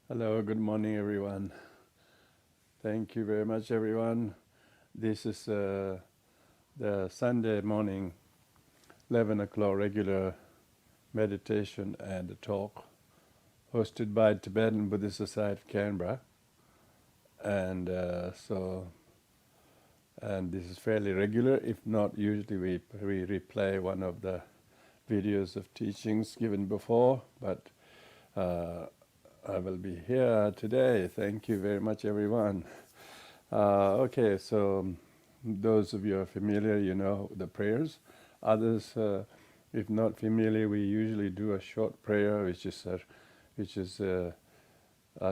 Hello, good morning, everyone. Thank you very much, everyone. This is the Sunday morning, 11 o'clock regular meditation and talk hosted by Tibetan Buddhist Society of Canberra. And and this is fairly regular. If not, usually we replay one of the videos of teachings given before, but uh, I will be here today. Thank you very much, everyone. Okay, so those of you who are familiar, you know the prayers. Others, if not familiar, we usually do a short prayer, which is a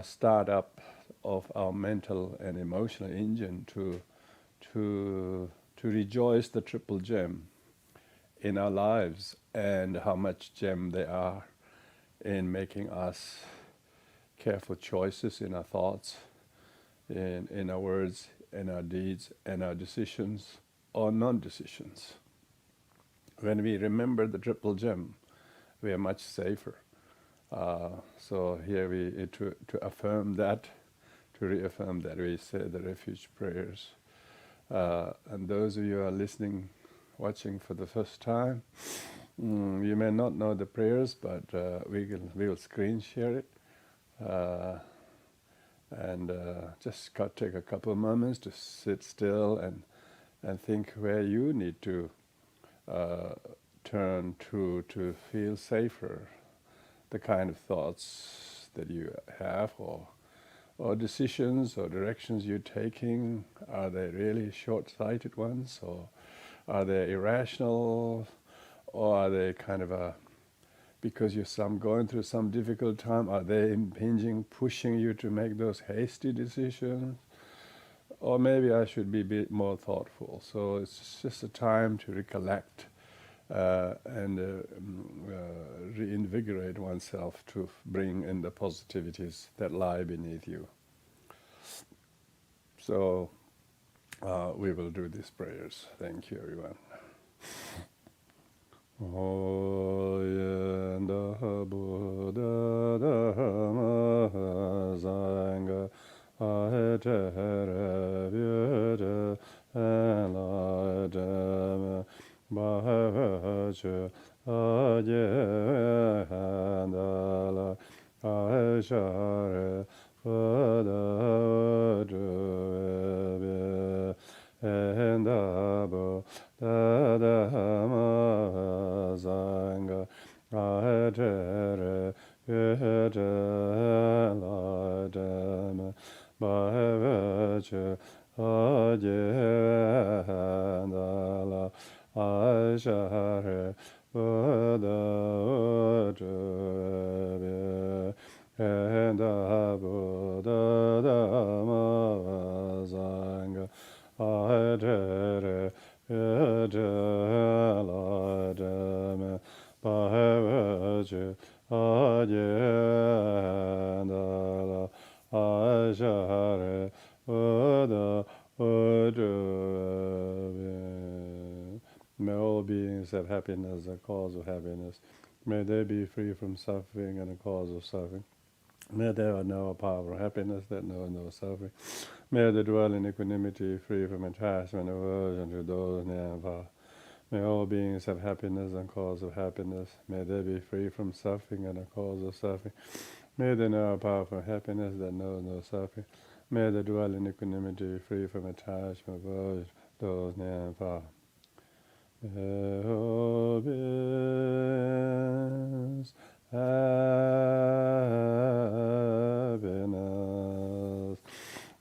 start-up of our mental and emotional engine to rejoice the triple gem in our lives and how much gem they are in making us careful choices in our thoughts, in our words, in our deeds, and our decisions or non-decisions. When we remember the triple gem, we are much safer. So here to affirm that, to reaffirm that, we say the refuge prayers. And those of you who are listening, watching for the first time, you may not know the prayers, but we will screen share it. And just take a couple of moments to sit still and think where you need to turn to feel safer, the kind of thoughts that you have, or decisions or directions you're taking. Are they really short-sighted ones, or are they irrational, or are they kind of because you're going through some difficult time, are they impinging, pushing you to make those hasty decisions? Or maybe I should be a bit more thoughtful. So it's just a time to recollect and reinvigorate oneself to bring in the positivities that lie beneath you. So we will do these prayers. Thank you, everyone. Oyenda Buddha Dhamma Sangha Ahetere Vyede Enlightenment Bhavacha Aye Handala Aishare Vada Duve Endabo Dhamma Sangha Ahetere Vyede Enlightenment Bhavacha Aye Handala Aishare Buddha Dhamma and Buddha Dhamma Sangha Ahetere Vyede Dhamma Bhavacha Aye Handala Aishare Buddha Dhamma. May all beings have happiness, the cause of happiness. May they be free from suffering and the cause of suffering. May they know a power of happiness that knows no suffering. May they dwell in equanimity, free from attachment and aversion to those near and far. May all beings have happiness and cause of happiness. May they be free from suffering and the cause of suffering. May they know a power of happiness that knows no suffering. May they dwell in equanimity, free from attachment and aversion to those near and far. All beings happiness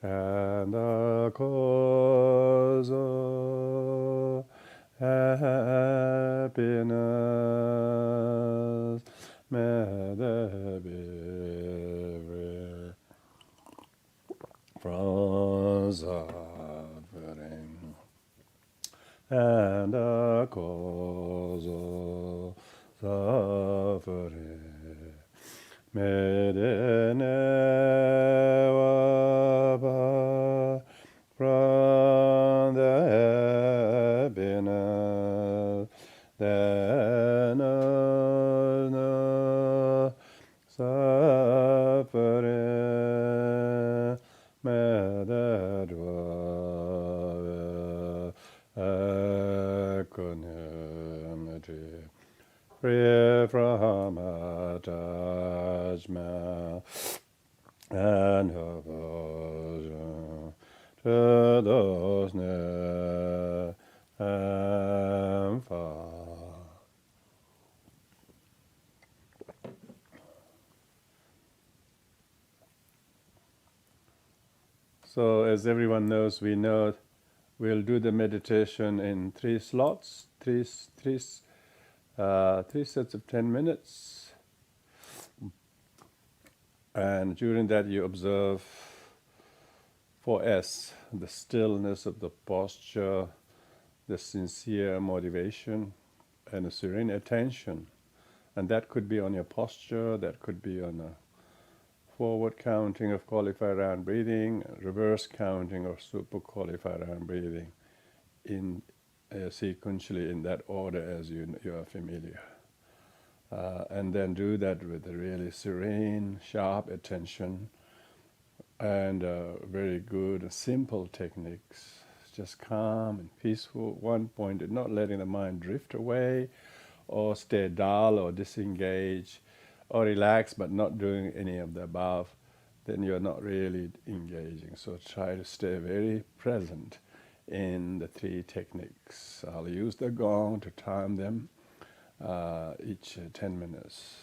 and the cause of happiness. May they be free from suffering and the cause of suffering. May they never part from the happiness that knows no suffering. judgment and aversion to those near and far. So as everyone knows, we'll do the meditation in 3 slots, three sets of 10 minutes. And during that you observe 4S, the stillness of the posture, the sincere motivation, and a serene attention. And that could be on your posture, that could be on a forward counting of qualified round breathing, reverse counting of super qualified round breathing, in sequentially in that order as you are familiar. And then do that with a really serene, sharp attention and very good, simple techniques. Just calm and peaceful, one-pointed, not letting the mind drift away or stay dull or disengage or relax but not doing any of the above. Then you're not really engaging. So try to stay very present in the 3 techniques. I'll use the gong to time them each 10 minutes.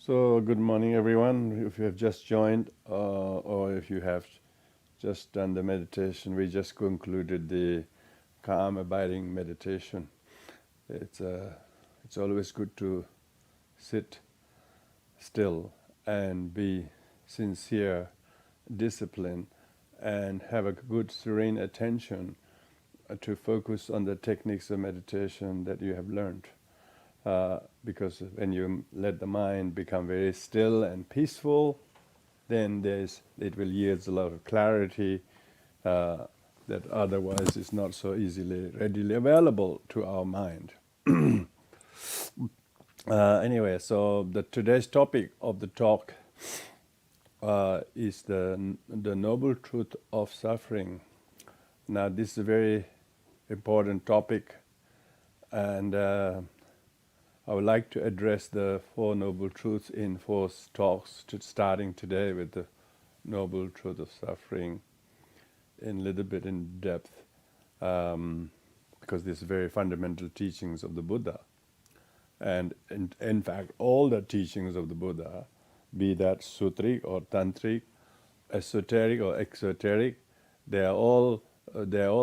So, good morning, everyone. If you have just joined, or if you have just done the meditation, we just concluded the calm abiding meditation. It's always good to sit still and be sincere, disciplined, and have a good serene attention to focus on the techniques of meditation that you have learned. Because when you let the mind become very still and peaceful, then it will yield a lot of clarity that otherwise is not so readily available to our mind. Anyway, so today's topic of the talk is the noble truth of suffering. Now, this is a very important topic, and I would like to address the Four Noble Truths in 4 talks, starting today with the Noble Truth of Suffering in a little bit in depth, because these are very fundamental teachings of the Buddha. And in fact, all the teachings of the Buddha, be that sutric or tantric, esoteric or exoteric, they are all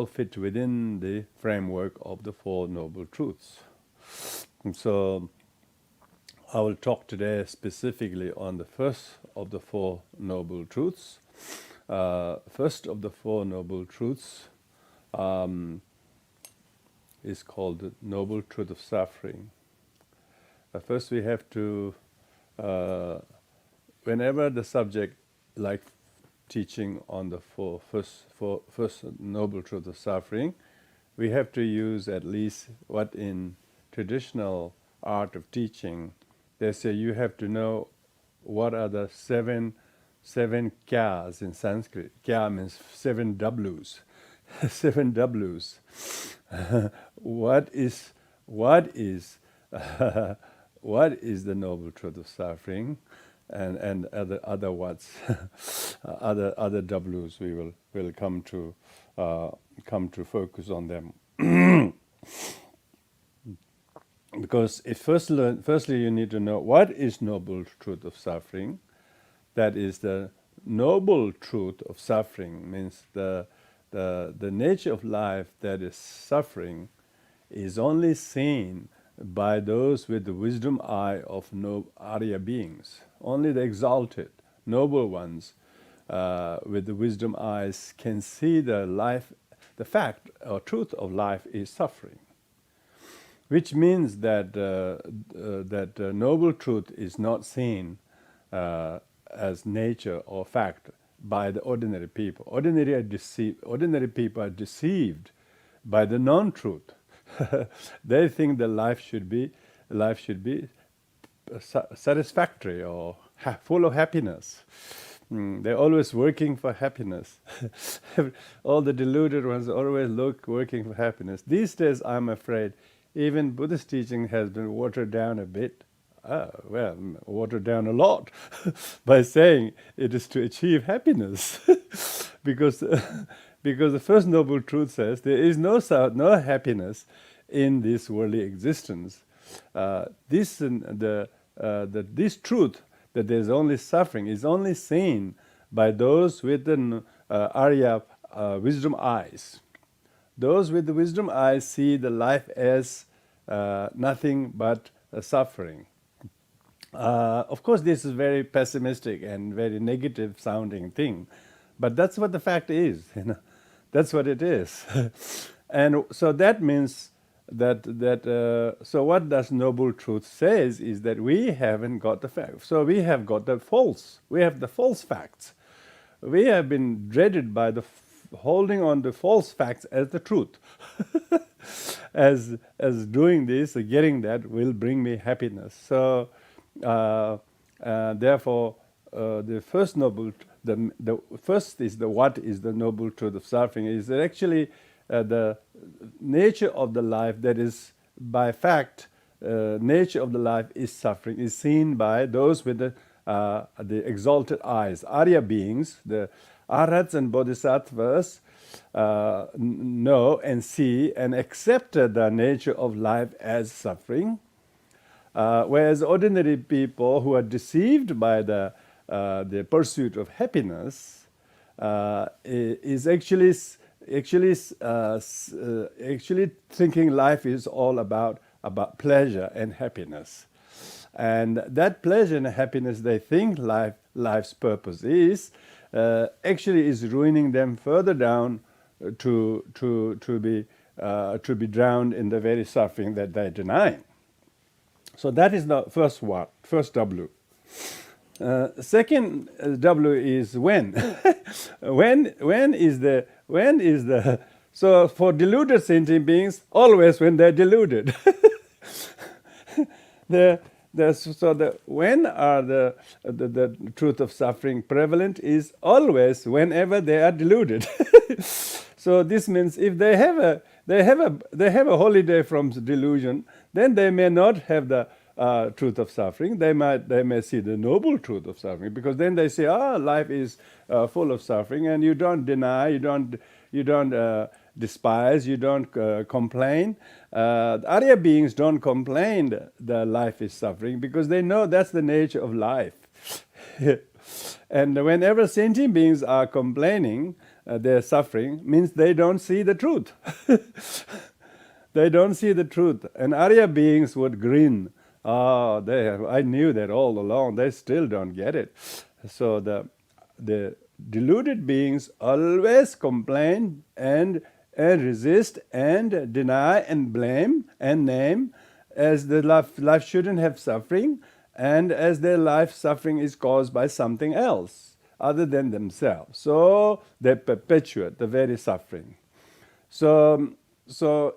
fit within the framework of the Four Noble Truths. And so I will talk today specifically on the first of the Four Noble Truths. First of the Four Noble Truths is called the Noble Truth of Suffering. First we have to, whenever the subject, like teaching on the first Noble Truth of Suffering, we have to use at least what in traditional art of teaching, they say you have to know what are the seven kyas in Sanskrit. Kya means 7 W's. 7 W's. What is the noble truth of suffering, and other what's other W's we will come to focus on them. Because firstly you need to know what is noble truth of suffering. That is, the noble truth of suffering means the nature of life that is suffering is only seen by those with the wisdom eye of Arya beings. Only the exalted, noble ones with the wisdom eyes can see the fact or truth of life is suffering. Which means that noble truth is not seen as nature or fact by the ordinary people. Ordinary people are deceived by the non-truth. They think that life should be satisfactory or full of happiness. They're always working for happiness. All the deluded ones always working for happiness. These days, I'm afraid, even Buddhist teaching has been watered down a bit. Watered down a lot by saying it is to achieve happiness. because the first noble truth says there is no happiness in this worldly existence. This truth that there is only suffering is only seen by those with the Arya wisdom eyes. Those with the wisdom eyes see the life as nothing but suffering. Of course, this is very pessimistic and very negative sounding thing, but that's what the fact is. That's what it is. And so that means so what does noble truth says is that we haven't got the fact. So we have got the false. We have the false facts. We have been dreaded by the holding on the false facts as the truth. as doing this, getting that will bring me happiness. So therefore, the first first is what is the noble truth of suffering is actually the nature of the life that is by fact. Nature of the life is suffering is seen by those with the exalted eyes. Arya beings, the Arhats and Bodhisattvas, know and see and accept the nature of life as suffering. Whereas ordinary people who are deceived by the pursuit of happiness is actually thinking life is all about pleasure and happiness. And that pleasure and happiness they think life's purpose is, actually is ruining them further down to be drowned in the very suffering that they deny. So that is the first W. Second W is when. when is the so for deluded sentient beings, always when they're deluded. When are the truth of suffering prevalent is always whenever they are deluded. So this means if they have a holiday from delusion, then they may not have the truth of suffering. They may see the noble truth of suffering, because then they say, life is full of suffering, and you don't deny, you don't despise, you don't complain. The Arya beings don't complain that life is suffering, because they know that's the nature of life. And whenever sentient beings are complaining, their suffering means they don't see the truth. They don't see the truth. And Arya beings would grin. I knew that all along. They still don't get it. So the deluded beings always complain and resist and deny and blame and name as the life shouldn't have suffering, and as their life suffering is caused by something else other than themselves. So they perpetuate the very suffering. So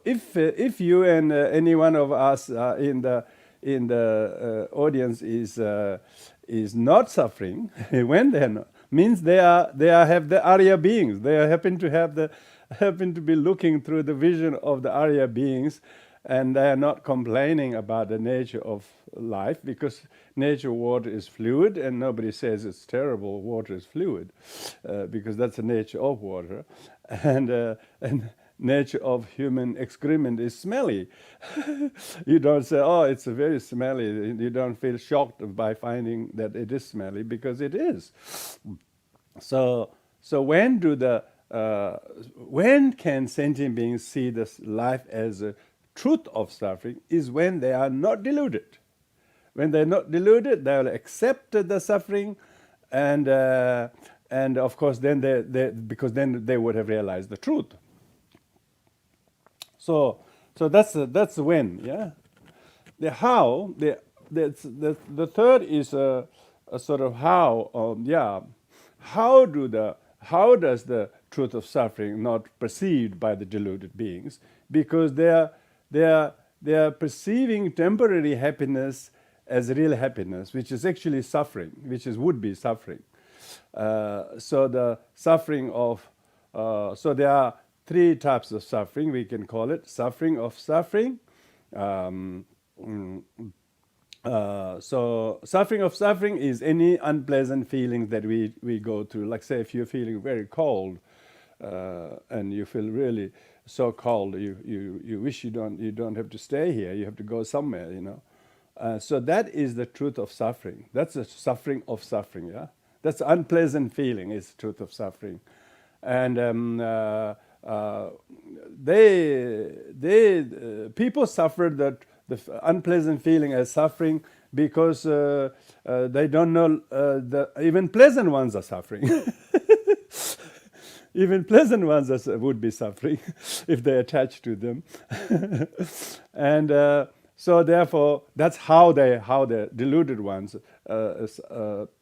if you and any one of us in the audience is not suffering, when they're not, means they have the Arya beings. They happen to be looking through the vision of the Arya beings, and they are not complaining about the nature of life, because nature water is fluid, and nobody says it's terrible. Water is fluid, because that's the nature of water, and nature of human excrement is smelly. You don't say, it's very smelly. You don't feel shocked by finding that it is smelly, because it is. So when can sentient beings see this life as a truth of suffering? Is when they are not deluded. When they're not deluded, they will accept the suffering, and of course then because then they would have realized the truth. So that's when, yeah. The how, the third is a sort of how, How does the truth of suffering not perceived by the deluded beings? Because they are perceiving temporary happiness as real happiness, which is actually suffering, which is would be suffering. So the suffering of so there are three types of suffering, we can call it suffering of suffering. So suffering of suffering is any unpleasant feelings that we go through. Like say if you're feeling very cold, and you feel really so cold, you wish you don't have to stay here. You have to go somewhere, So that is the truth of suffering. That's the suffering of suffering. Yeah, that's unpleasant feeling is the truth of suffering, and people suffer that the unpleasant feeling as suffering because they don't know even pleasant ones are suffering. Even pleasant ones would be suffering if they attach to them. And so therefore, that's how the deluded ones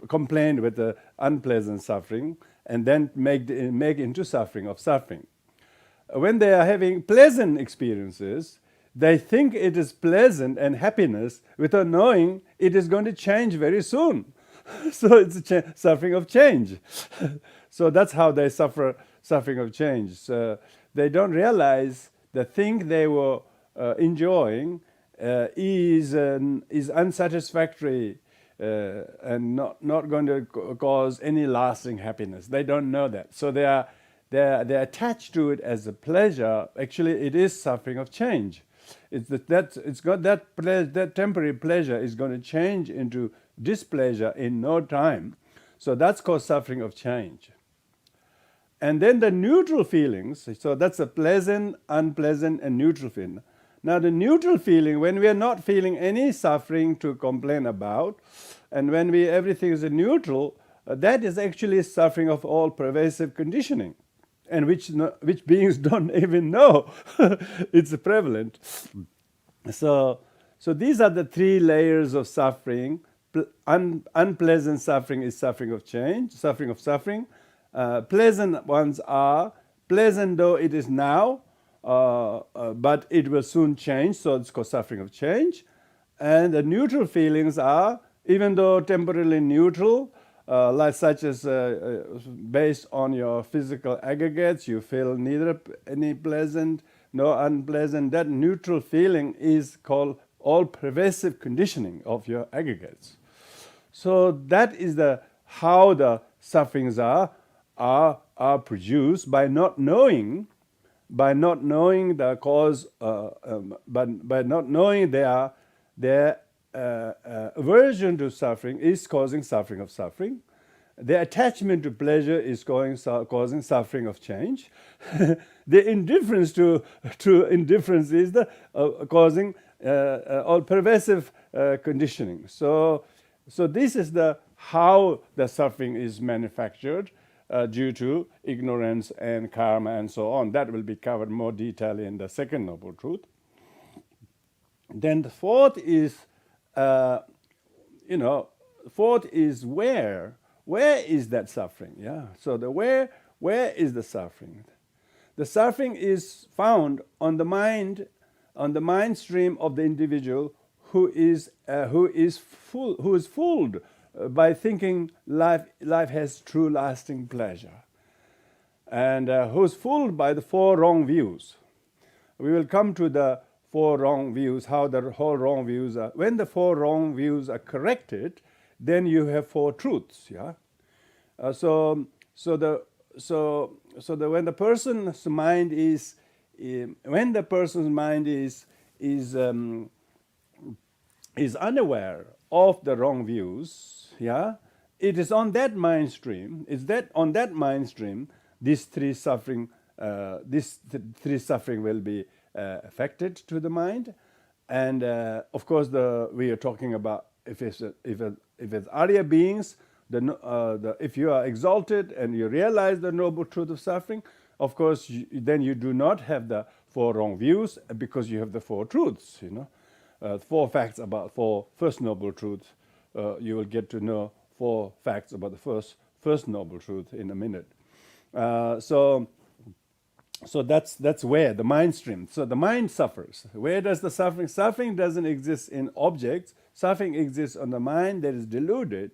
complain with the unpleasant suffering and then make into suffering of suffering. When they are having pleasant experiences, they think it is pleasant and happiness without knowing it is going to change very soon. So it's a suffering of change. So that's how they suffer suffering of change. So they don't realize the thing they were enjoying is unsatisfactory and not going to cause any lasting happiness. They don't know that. So they're attached to it as a pleasure. Actually, it is suffering of change. It's got that temporary pleasure is going to change into displeasure in no time. So that's called suffering of change. And then the neutral feelings, so that's a pleasant, unpleasant, and neutral feeling. Now the neutral feeling, when we are not feeling any suffering to complain about, and when everything is neutral, that is actually suffering of all pervasive conditioning, and which beings don't even know it's prevalent. So these are the three layers of suffering. Unpleasant suffering is suffering of change, suffering of suffering. Pleasant ones are pleasant though it is now, but it will soon change, so it's called suffering of change. And the neutral feelings are, even though temporarily neutral, like such as based on your physical aggregates, you feel neither any pleasant nor unpleasant. That neutral feeling is called all-pervasive conditioning of your aggregates. So that is how the sufferings are produced by not knowing the cause, by not knowing their aversion to suffering is causing suffering of suffering. The attachment to pleasure is causing suffering of change. The indifference to indifference is causing all pervasive conditioning. So this is how the suffering is manufactured due to ignorance and karma and so on. That will be covered more detail in the second noble truth. Then the fourth is, fourth is where is that suffering? Yeah. So where is the suffering? The suffering is found on the mind stream of the individual who is fooled by thinking life has true lasting pleasure, and who's fooled by the four wrong views. We will come to the four wrong views, how the whole wrong views are. When the four wrong views are corrected, then you have four truths. Yeah. So when the person's mind is unaware of the wrong views, yeah, it is on that mind stream. These three suffering will be affected to the mind, and of course we are talking about if it's Arya beings. If you are exalted and you realize the noble truth of suffering, of course then you do not have the four wrong views, because you have the four truths. Four facts about four first noble truths. You will get to know four facts about the first noble truth in a minute. So that's where the mind stream. So the mind suffers. Where does the suffering? Suffering doesn't exist in objects. Suffering exists on the mind that is deluded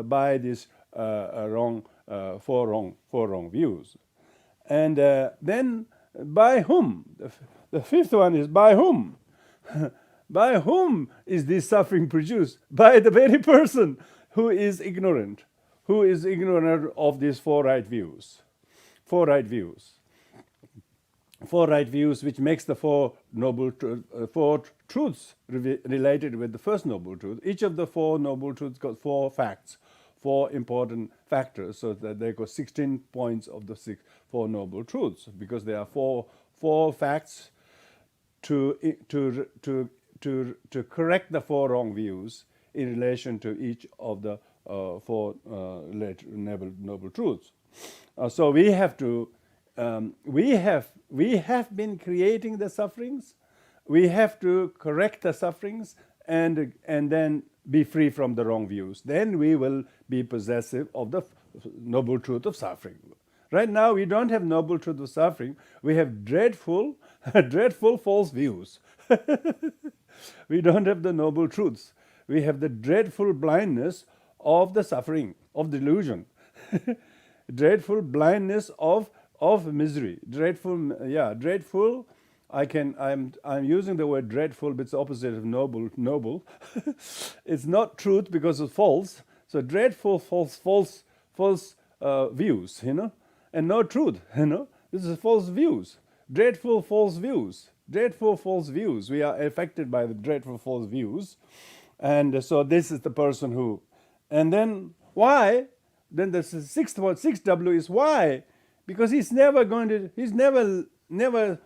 by these four wrong views. And then by whom? The fifth one is by whom? By whom is this suffering produced? By the very person who is ignorant of these four right views. Four right views, which makes the four truths related with the first noble truth. Each of the four noble truths got four facts, four important factors, so that they got 16 points of the four noble truths, because there are four facts to correct the four wrong views in relation to each of the four noble truths. So we have to. We have been creating the sufferings. We have to correct the sufferings and then be free from the wrong views. Then we will be possessive of the noble truth of suffering. Right now we don't have noble truth of suffering. We have dreadful false views. We don't have the noble truths. We have the dreadful blindness of the suffering, of delusion. Dreadful blindness of misery. Dreadful. I'm using the word dreadful, but it's the opposite of noble. It's not truth because it's false. So dreadful, false views, and no truth, This is false views. Dreadful false views. dreadful false views. We are affected by the dreadful false views. And so this is the person who, and then why? Then the sixth one, 6W is why? Because he's never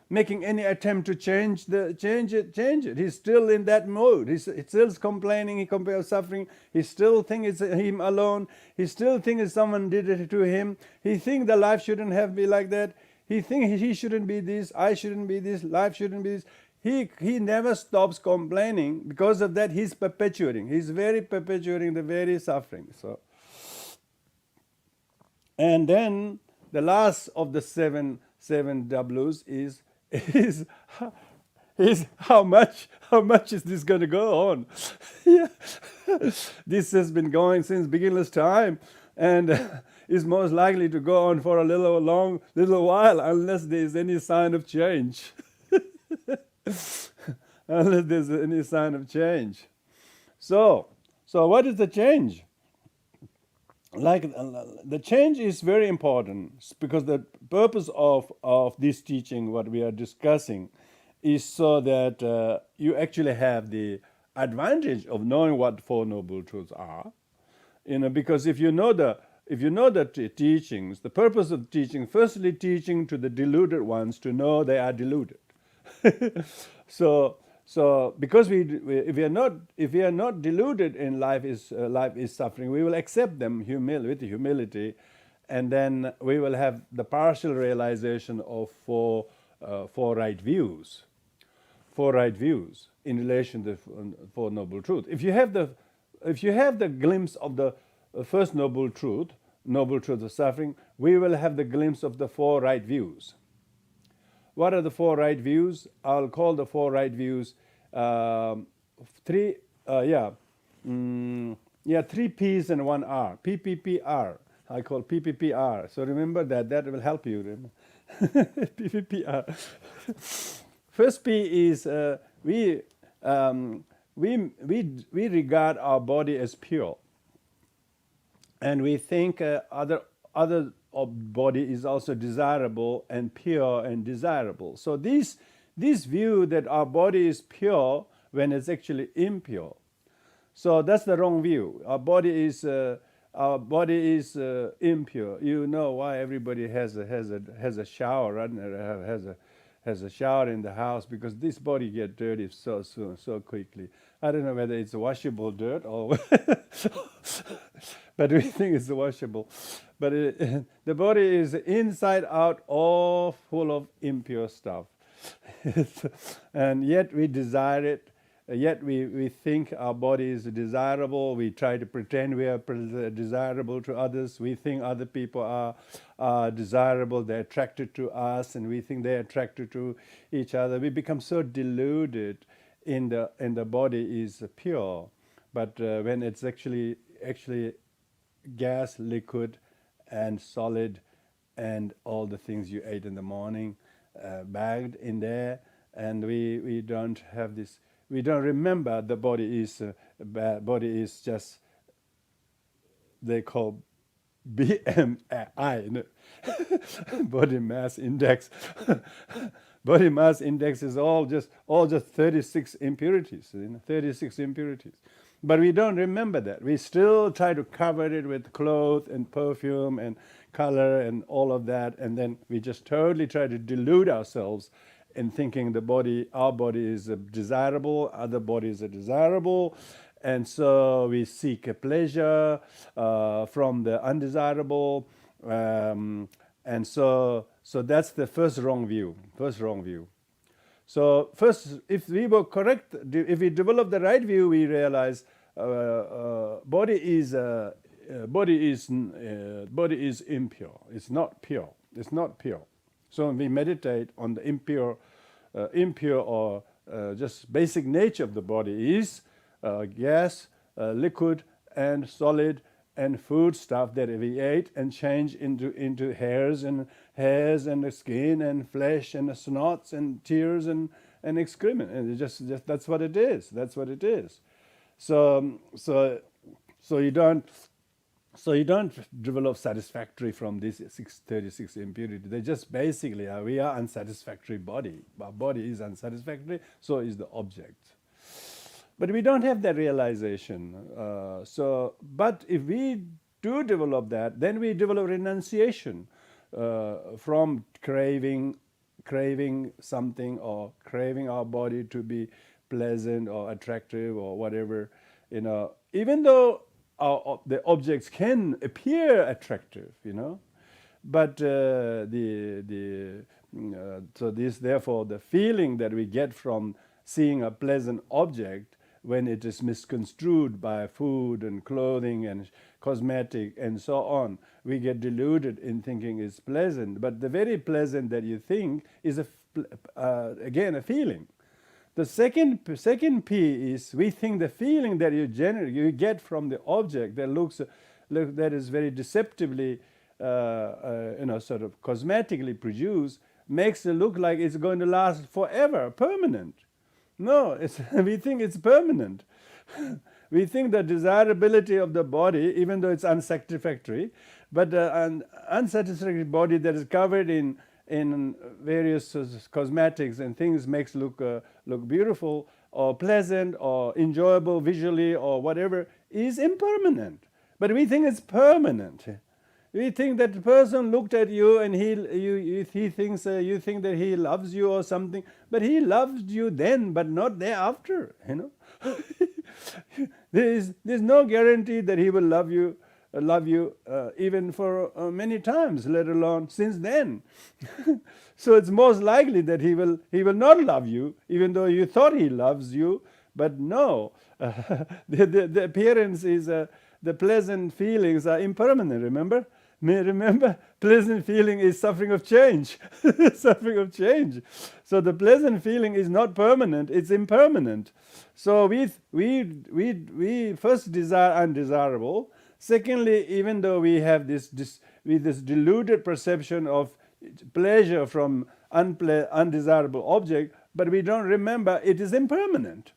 making any attempt to change it. He's still in that mode. He's still complaining, he compares suffering, he still thinks it's him alone, he still thinks someone did it to him, he thinks the life shouldn't have been like that, he thinks he shouldn't be this, I shouldn't be this, life shouldn't be this. He never stops complaining. Because of that, he's perpetuating the very suffering. So, and then the last of the seven W's is how much is this going to go on? Yeah. This has been going since beginner's time, and is most likely to go on for a little while, unless there is any sign of change. Unless there's any sign of change. So what is the change? Like the change is very important, because the purpose of this teaching, what we are discussing, is so that you actually have the advantage of knowing what Four Noble Truths are. Because if you know the teachings, the purpose of teaching, firstly teaching to the deluded ones to know they are deluded. So because if we are not deluded in life is suffering, we will accept them with humility, and then we will have the partial realization of four right views in relation to the Four Noble Truths. If you have the glimpse of the first noble truth of suffering, we will have the glimpse of the four right views. What are the four right views? I'll call the four right views three P's and one R. PPPR. I call PPPR. So remember that will help you. PPPR. First P is we regard our body as pure, and we think other body is also desirable and pure and desirable. So this view that our body is pure when it's actually impure. So that's the wrong view. Our body is impure. You know why everybody has a shower, right? Has a shower in the house, because this body gets dirty so soon, so quickly. I don't know whether it's washable dirt or but we think it's washable. But the body is inside out all full of impure stuff. And yet we desire it, yet we think our body is desirable. We try to pretend we are desirable to others. We think other people are desirable, they're attracted to us, and we think they're attracted to each other. We become so deluded in the body is pure, but when it's actually gas, liquid, and solid, and all the things you ate in the morning bagged in there, and we don't have this. We don't remember the body is just, they call BMI, body mass index. Body mass index is all just 36 impurities, 36 impurities. But we don't remember that. We still try to cover it with clothes and perfume and color and all of that, and then we just totally try to delude ourselves in thinking our body is desirable, other bodies are desirable, and so we seek a pleasure from the undesirable, and so that's the first wrong view. So first, if we were correct, if we develop the right view, we realize body is impure. It's not pure. So when we meditate on the impure or just basic nature of the body is gas, liquid, and solid, and food stuff that we ate and change into hairs and the skin and flesh and the snots and tears and excrement, and just that's what it is. So you don't So you don't develop satisfactory from this 636 impurity. They just basically are, we are unsatisfactory body. Our body is unsatisfactory, so is the object. But we don't have that realization. But if we do develop that, then we develop renunciation from craving something, or craving our body to be pleasant or attractive or whatever. Even though the objects can appear attractive, but so this, therefore, the feeling that we get from seeing a pleasant object, when it is misconstrued by food and clothing and cosmetic and so on, we get deluded in thinking it's pleasant. But the very pleasant that you think is again a feeling. The second P is, we think the feeling that you get from the object that is very deceptively, sort of cosmetically produced, makes it look like it's going to last forever, permanent. No, we think it's permanent. We think the desirability of the body, even though it's unsatisfactory, but an unsatisfactory body that is covered in various cosmetics and things makes look beautiful or pleasant or enjoyable visually or whatever, is impermanent. But we think it's permanent. We think that the person looked at you and he thinks you think that he loves you or something, but he loved you then, but not thereafter. There's no guarantee that he will love you even for many times, let alone since then. So it's most likely that he will not love you, even though you thought he loves you. But no, the appearance is the pleasant feelings are impermanent. Remember, pleasant feeling is suffering of change. Suffering of change. So the pleasant feeling is not permanent; it's impermanent. So we first desire undesirable. Secondly, even though we have this deluded perception of pleasure from undesirable object, but we don't remember it is impermanent.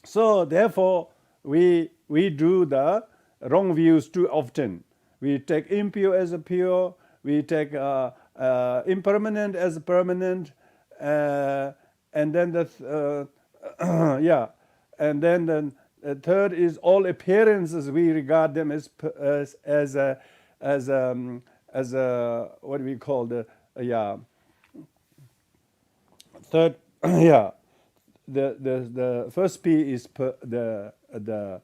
So therefore, we do the wrong views too often. We take impure as a pure. We take impermanent as permanent, and then the third is all appearances. We regard them as what do we call third. The first P is the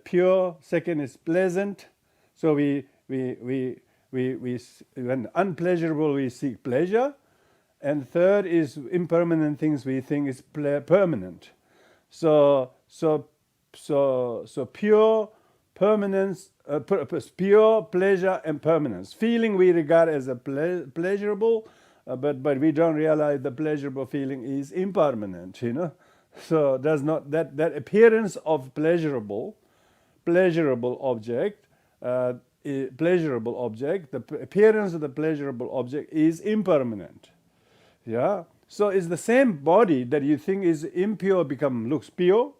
pure. Second is pleasant. So we when unpleasurable we seek pleasure, and third is impermanent things we think is permanent. So pure permanence, pure pleasure and permanence. Feeling we regard as a pleasurable, but we don't realize the pleasurable feeling is impermanent. So does not that appearance of pleasurable object. Pleasurable object, the appearance of the pleasurable object is impermanent. Yeah. So it's the same body that you think is impure looks pure,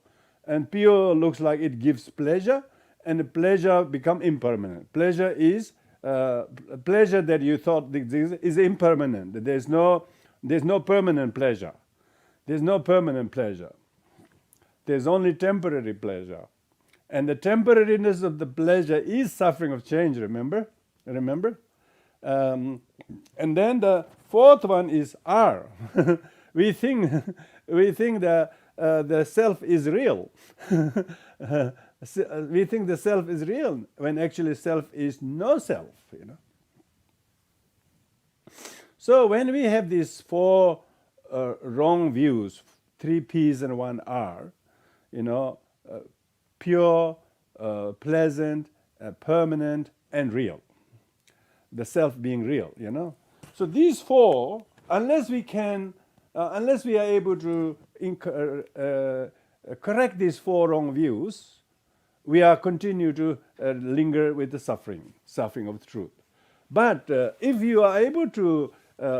and pure looks like it gives pleasure, and the pleasure become impermanent. Pleasure is pleasure that you thought is impermanent. There's no permanent pleasure. There's no permanent pleasure. There's only temporary pleasure. And the temporariness of the pleasure is suffering of change, remember? And then the fourth one is R. we think the self is real. We think the self is real when actually self is no self. So when we have these four wrong views, 3 P's and 1 R, pure, pleasant, permanent, and real. The self being real, So these four, unless we are able to correct these four wrong views, we are continue to linger with the suffering of truth. But if you are able to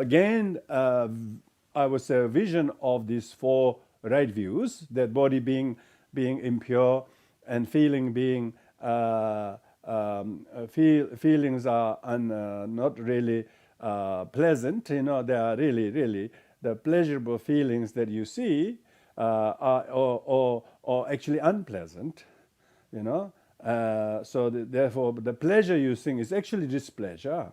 gain, I would say, a vision of these four right views, that body being impure, and feeling being feelings are not really pleasant, they are really the pleasurable feelings that you see are or actually unpleasant, so therefore the pleasure you think is actually displeasure,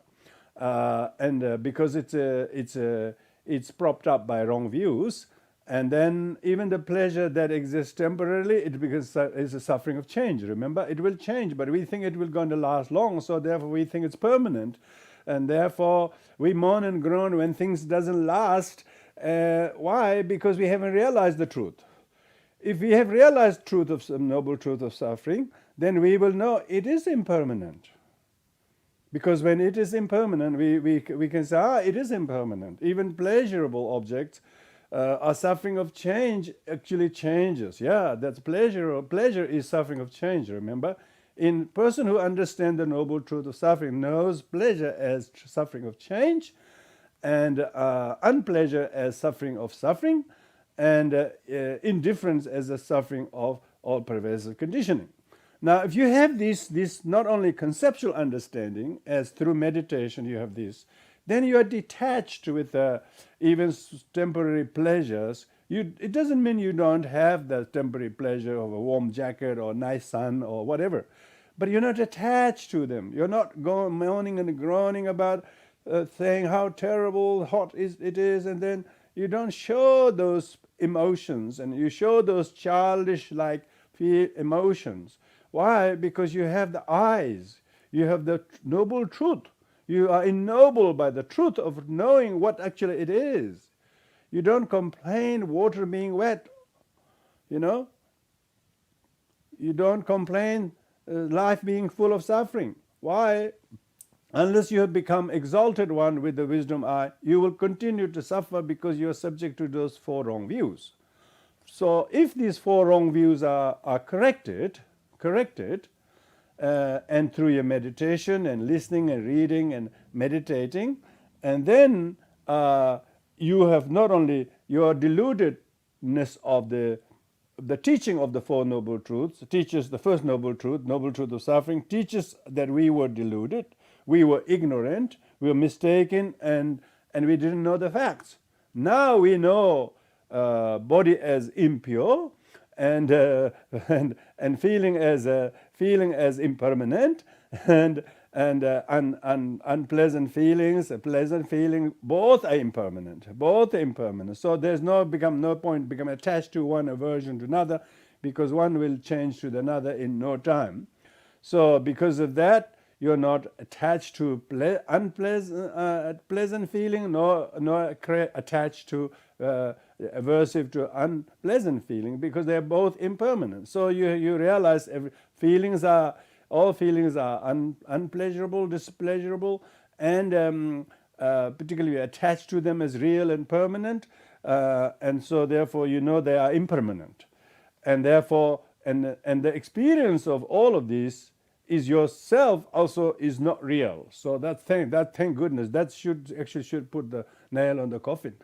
and because it's propped up by wrong views, and then even the pleasure that exists temporarily, it becomes is a suffering of change. Remember, it will change, but we think it will going to last long, so therefore we think it's permanent, and therefore we moan and groan when things doesn't last. Why? Because we haven't realized the truth. If we have realized truth of some noble truth of suffering, then we will know it is impermanent. Because when it is impermanent, we can say, it is impermanent. Even pleasurable objects are suffering of change, actually changes. Yeah, that's pleasure. Pleasure is suffering of change, remember? In person who understands the noble truth of suffering knows pleasure as suffering of change, and unpleasure as suffering of suffering, and indifference as a suffering of all pervasive conditioning. Now, if you have this not only conceptual understanding, as through meditation you have this, then you are detached with even temporary pleasures. It doesn't mean you don't have the temporary pleasure of a warm jacket or nice sun or whatever, but you're not attached to them. You're not moaning and groaning about saying how terrible hot it is, and then you don't show those emotions, and you show those childish-like emotions. Why? Because you have the eyes. You have the noble truth. You are ennobled by the truth of knowing what actually it is. You don't complain water being wet, You don't complain life being full of suffering. Why? Unless you have become exalted one with the wisdom eye, you will continue to suffer because you are subject to those four wrong views. So if these four wrong views are corrected, and through your meditation and listening and reading and meditating, and then you have not only your deludedness of the teaching of the Four Noble Truths, teaches the first noble truth of suffering, teaches that we were deluded, we were ignorant, we were mistaken, and we didn't know the facts. Now we know body as impure, and feeling as impermanent, and unpleasant feelings, a pleasant feeling, both are impermanent. So there's no point become attached to one aversion to another, because one will change to another in no time. So because of that, you're not attached to pleasant feeling, nor attached to aversive to unpleasant feeling, because they're both impermanent. So you realize all feelings are unpleasurable, displeasurable, and particularly attached to them as real and permanent, and so therefore they are impermanent, and therefore and the experience of all of these is yourself also is not real. So thank goodness, that should put the nail on the coffin.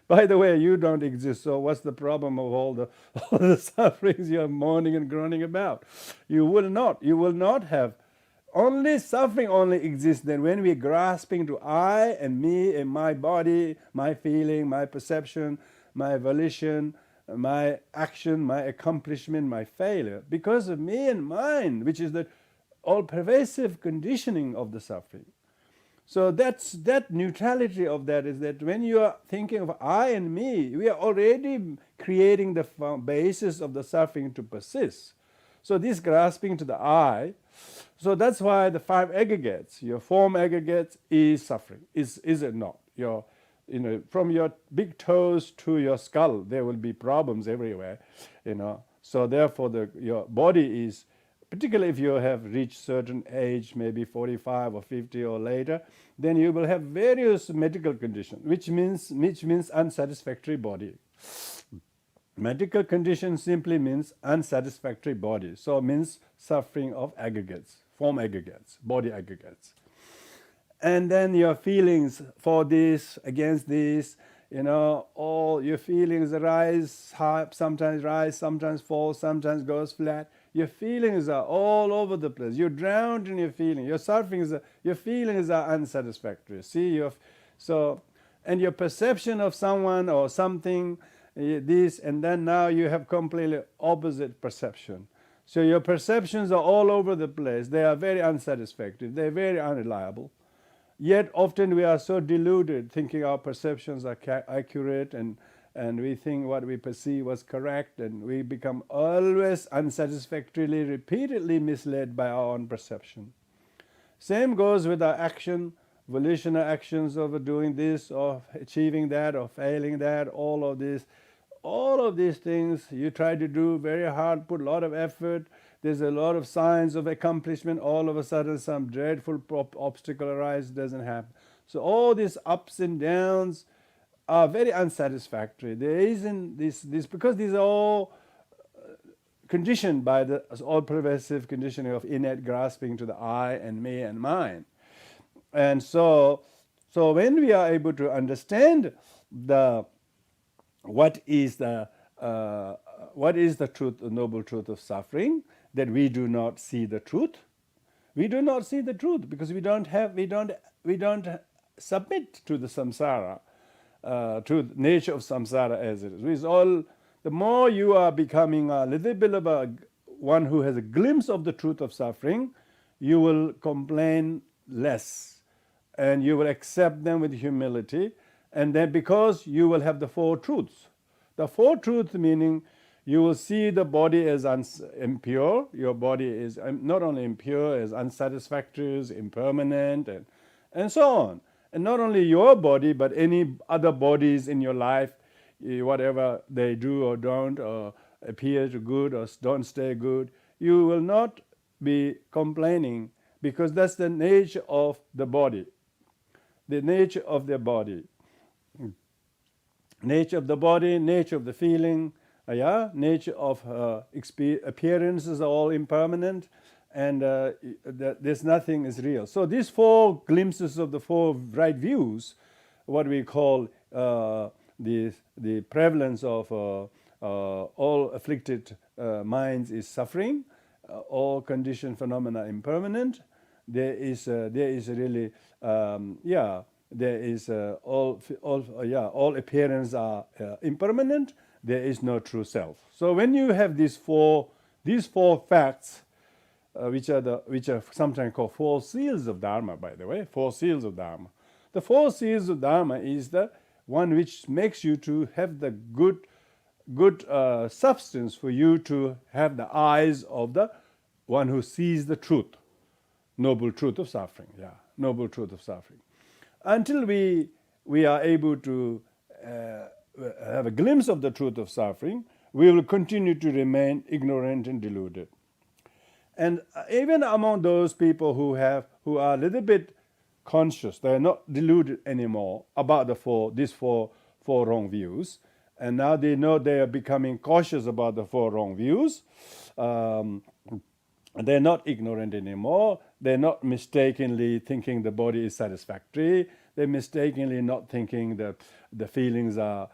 By the way, you don't exist, so what's the problem of all the sufferings you're moaning and groaning about? You will not have. Only suffering only exists then when we're grasping to I and me and my body, my feeling, my perception, my volition, my action, my accomplishment, my failure, because of me and mine, which is the all-pervasive conditioning of the suffering. So that neutrality of that is that when you are thinking of I and me, we are already creating the basis of the suffering to persist. So this grasping to the I, so that's why the five aggregates, your form aggregates, is suffering. Is it not? From your big toes to your skull, there will be problems everywhere, So therefore, your body is, particularly if you have reached certain age, maybe 45 or 50 or later, then you will have various medical conditions, which means unsatisfactory body. Medical condition simply means unsatisfactory body. So it means suffering of aggregates, form aggregates, body aggregates. And then your feelings for this, against this, all your feelings rise, sometimes fall, sometimes goes flat. Your feelings are all over the place. You're drowned in your feelings. Your feelings are unsatisfactory. And your perception of someone or something, this, and then now you have completely opposite perception. So your perceptions are all over the place. They are very unsatisfactory. They're very unreliable. Yet often we are so deluded, thinking our perceptions are accurate, and we think what we perceive was correct, and we become always unsatisfactorily, repeatedly misled by our own perception. Same goes with our action, volitional actions of doing this, or achieving that, or failing that, all of this. All of these things you try to do very hard, put a lot of effort, there's a lot of signs of accomplishment, all of a sudden some dreadful obstacle arises, doesn't happen. So all these ups and downs are very unsatisfactory. There isn't this because these are all conditioned by the all-pervasive conditioning of innate grasping to the I and me and mine. And so when we are able to understand what is the truth, the noble truth of suffering, that we do not see the truth. We do not see the truth because we don't submit to the samsara, to the nature of samsara as it is. It's all, the more you are becoming a little bit of one who has a glimpse of the truth of suffering, you will complain less, and you will accept them with humility. And then because you will have the four truths. The four truths meaning you will see the body as impure. Your body is not only impure, as unsatisfactory, as impermanent, and so on. And not only your body, but any other bodies in your life, whatever they do or don't, or appear to good or don't stay good, you will not be complaining, because that's the nature of the body. The nature of the body. Nature of the body, nature of the feeling, nature of appearances are all impermanent, and there's nothing is real. So these four glimpses of the four right views, what we call the prevalence of all afflicted minds is suffering, all conditioned phenomena impermanent. There is really there is all appearances are impermanent. There is no true self. So when you have these four facts, which are sometimes called four seals of Dharma, by the way, four seals of Dharma. The four seals of Dharma is the one which makes you to have the good substance for you to have the eyes of the one who sees the truth, noble truth of suffering. Noble truth of suffering. Until we are able to have a glimpse of the truth of suffering, we will continue to remain ignorant and deluded. And even among those people who are a little bit conscious, they are not deluded anymore about these four wrong views, and now they know they are becoming cautious about the four wrong views. They're not ignorant anymore. They're not mistakenly thinking the body is satisfactory. They're mistakenly not thinking that the feelings are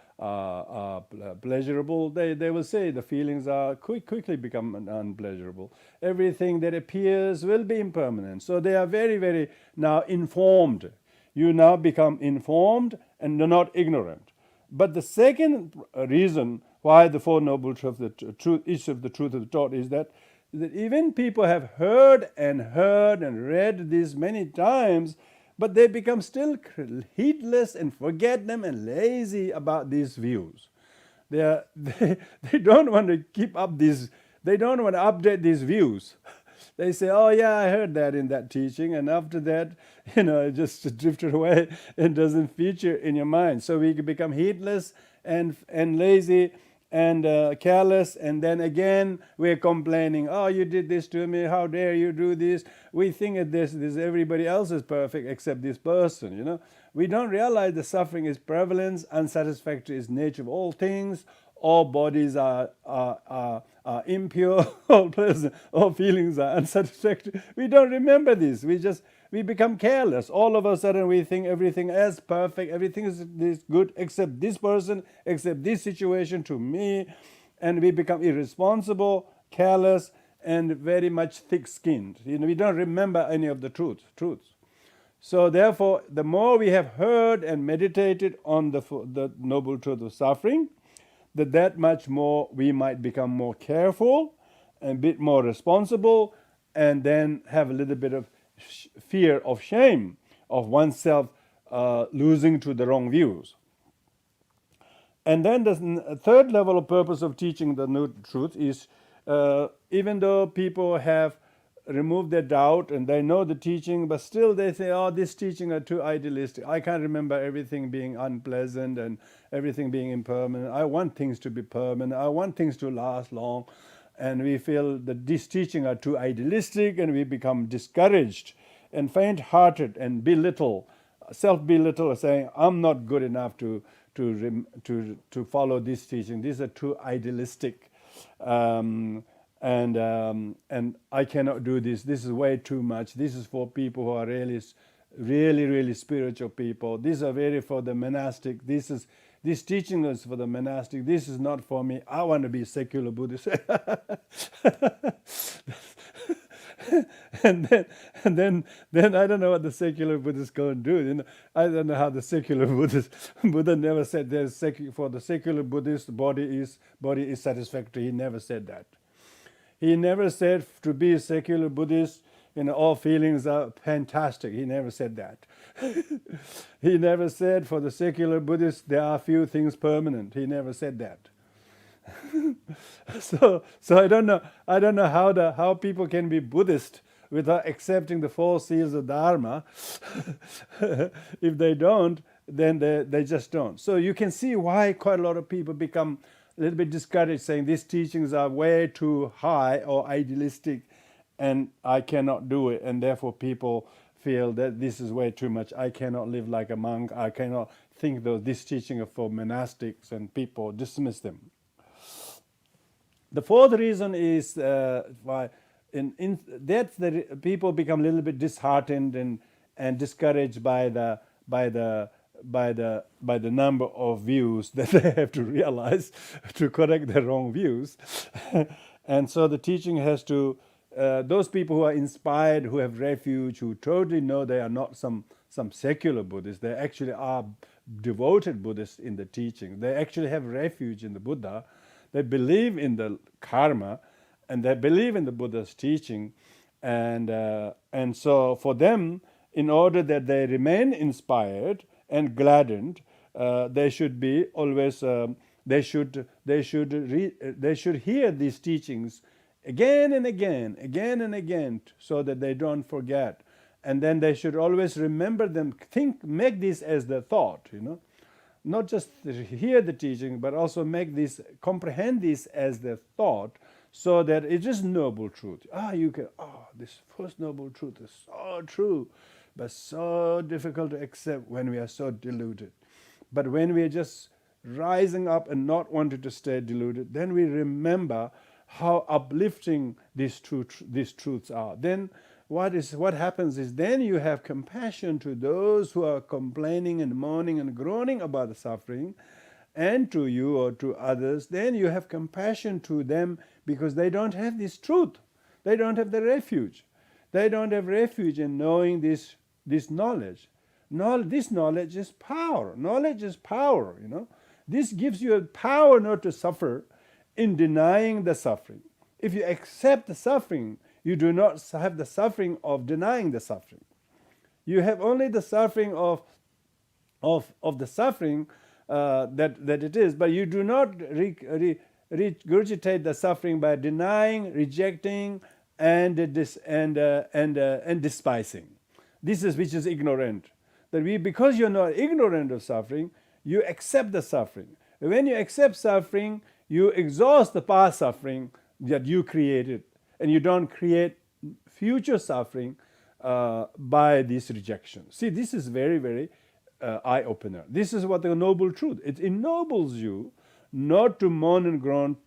pleasurable. They will say the feelings are quickly become unpleasurable. Everything that appears will be impermanent. So they are very, very now informed. You now become informed and not ignorant. But the second reason why the Four Noble Truths, each of the truth of the taught, is that even people have heard and read this many times, but they become still heedless and forget them and lazy about these views. They don't want to keep up these, they don't want to update these views. They say, oh yeah, I heard that in that teaching, and after that, it just drifted away and doesn't feature in your mind. So we become heedless and lazy and careless, and then again we're complaining, oh, you did this to me, how dare you do this. We think that this everybody else is perfect except this person. We don't realize the suffering is prevalence, unsatisfactory is nature of all things, all bodies are impure, all pleasant, all feelings are unsatisfactory. We don't remember this. We become careless. All of a sudden we think everything is perfect, everything is good except this person, except this situation to me, and we become irresponsible, careless, and very much thick-skinned. We don't remember any of the truths. So therefore, the more we have heard and meditated on the noble truth of suffering, that much more we might become more careful and a bit more responsible, and then have a little bit of fear of shame of oneself losing to the wrong views. And then the third level of purpose of teaching the new truth is, even though people have removed their doubt and they know the teaching, but still they say, oh, this teaching are too idealistic. I can't remember everything being unpleasant and everything being impermanent. I want things to be permanent. I want things to last long. And we feel that this teaching are too idealistic, and we become discouraged and faint-hearted and self-belittle, saying, I'm not good enough to follow this teaching. These are too idealistic, and I cannot do this. This is way too much. This is for people who are really spiritual people. These are very for the monastic. This teaching is for the monastic. This is not for me. I want to be a secular Buddhist. and then I don't know what the secular Buddhists go and do. I don't know how the secular Buddha never said for the secular Buddhist body is satisfactory. He never said that. He never said to be a secular Buddhist, all feelings are fantastic. He never said that. He never said for the secular Buddhist there are few things permanent. He never said that. So I don't know how people can be Buddhist without accepting the 4 seals of Dharma. If they don't, then they just don't. So you can see why quite a lot of people become a little bit discouraged, saying these teachings are way too high or idealistic, and I cannot do it, and therefore people feel that this is way too much. I cannot live like a monk. I cannot think that this teaching is for monastics, and people dismiss them. The fourth reason is why that people become a little bit disheartened and discouraged by the number of views that they have to realize to correct their wrong views. And so the teaching has to, those people who are inspired, who have refuge, who totally know they are not some secular Buddhists, they actually are devoted Buddhists in the teaching. They actually have refuge in the Buddha. They believe in the karma, and they believe in the Buddha's teaching. And so for them, in order that they remain inspired and gladdened, they should be always they should hear these teachings again and again, so that they don't forget. And then they should always remember them. Make this as their thought, not just hear the teaching, but also comprehend this as their thought, so that it is noble truth. This first noble truth is so true, but so difficult to accept when we are so deluded. But when we are just rising up and not wanting to stay deluded, then we remember how uplifting these truths are. Then what happens is, then you have compassion to those who are complaining and moaning and groaning about the suffering, and to you or to others. Then you have compassion to them, because they don't have this truth. They don't have the refuge. They don't have refuge in knowing this knowledge. This knowledge is power. Knowledge is power, This gives you a power not to suffer in denying the suffering. If you accept the suffering, you do not have the suffering of denying the suffering. You have only the suffering of the suffering that it is, but you do not regurgitate the suffering by denying, rejecting, and despising. This is which is ignorant. Because you're not ignorant of suffering, you accept the suffering. When you accept suffering, you exhaust the past suffering that you created, and you don't create future suffering by this rejection. See, this is very, very eye-opener. This is what the noble truth. It ennobles you not to moan and groan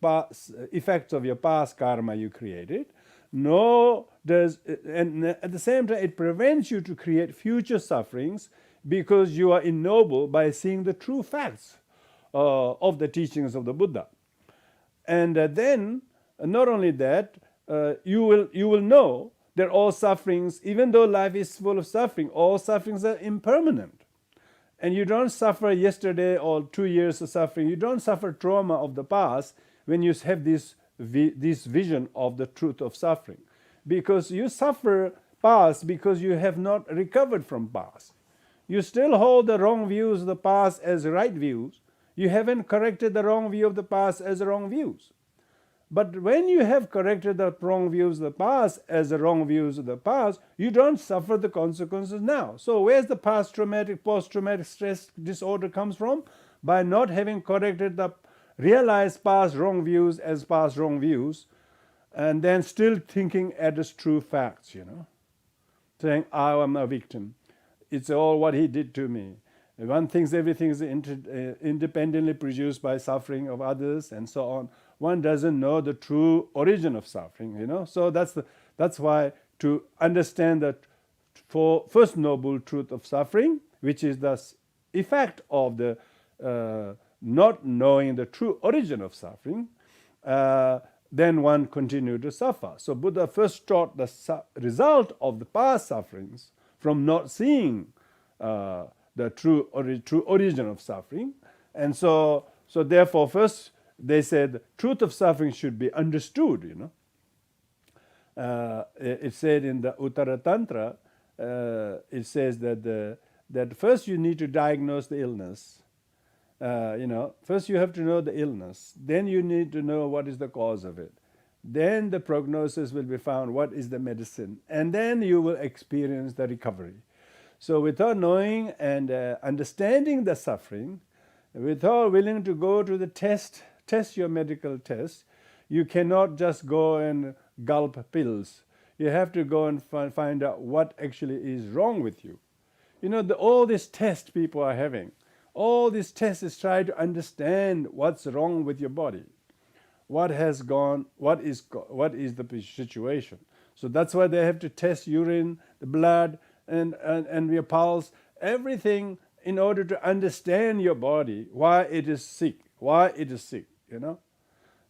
effects of your past karma you created, and at the same time it prevents you to create future sufferings, because you are ennobled by seeing the true facts of the teachings of the Buddha. And then, not only that, you will know that all sufferings, even though life is full of suffering, all sufferings are impermanent. And you don't suffer yesterday or 2 years of suffering. You don't suffer trauma of the past when you have this vision of the truth of suffering. Because you suffer past because you have not recovered from past. You still hold the wrong views of the past as right views. You haven't corrected the wrong view of the past as wrong views. But when you have corrected the wrong views of the past as the wrong views of the past, you don't suffer the consequences now. So where's the post-traumatic stress disorder comes from? By not having corrected the realized past wrong views as past wrong views, and then still thinking as true facts, saying, I am a victim. It's all what he did to me. One thinks everything is independently produced by suffering of others, and so on. One doesn't know the true origin of suffering, So that's why to understand the first noble truth of suffering, which is the effect of the not knowing the true origin of suffering, then one continued to suffer. So Buddha first taught the result of the past sufferings from not seeing the true origin of suffering. And so therefore first they said truth of suffering should be understood, It said in the Uttara Tantra, it says that first you need to diagnose the illness. First you have to know the illness. Then you need to know what is the cause of it. Then the prognosis will be found, what is the medicine. And then you will experience the recovery. So without knowing and understanding the suffering, without willing to go to the test your medical test, you cannot just go and gulp pills. You have to go and find out what actually is wrong with you. All these tests people are having, all these tests is trying to understand what's wrong with your body. What has gone, what is the situation. So that's why they have to test urine, the blood, and your pulse, everything in order to understand your body, why it is sick.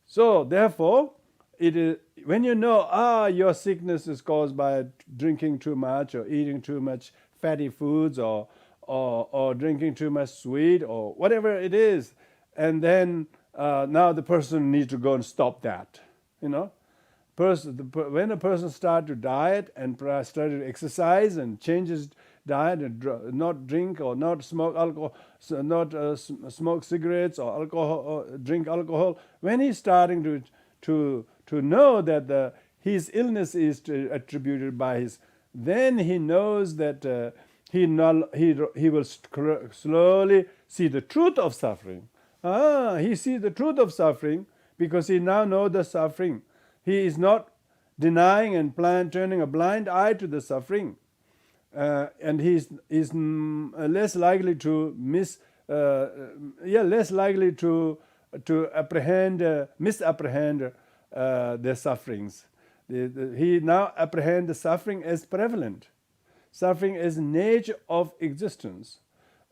So therefore, it is when you know your sickness is caused by drinking too much or eating too much fatty foods or drinking too much sweet or whatever it is, and then now the person needs to go and stop that. When a person starts to diet and starts to exercise and changes diet and not drink or not smoke alcohol, not smoke cigarettes or alcohol or drink alcohol, when he's starting to know that his illness is attributed by his, then he knows that he will slowly see the truth of suffering. He sees the truth of suffering because he now knows the suffering. He is not denying and turning a blind eye to the suffering, and he is less likely to misapprehend the sufferings. He now apprehends the suffering as prevalent. Suffering is nature of existence,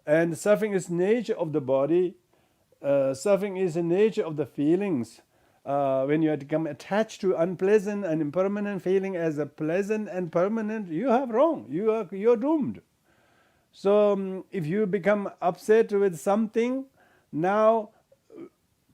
and suffering is nature of the body. Suffering is the nature of the feelings. When you become attached to unpleasant and impermanent feeling as a pleasant and permanent, you are wrong. You're doomed. So if you become upset with something, now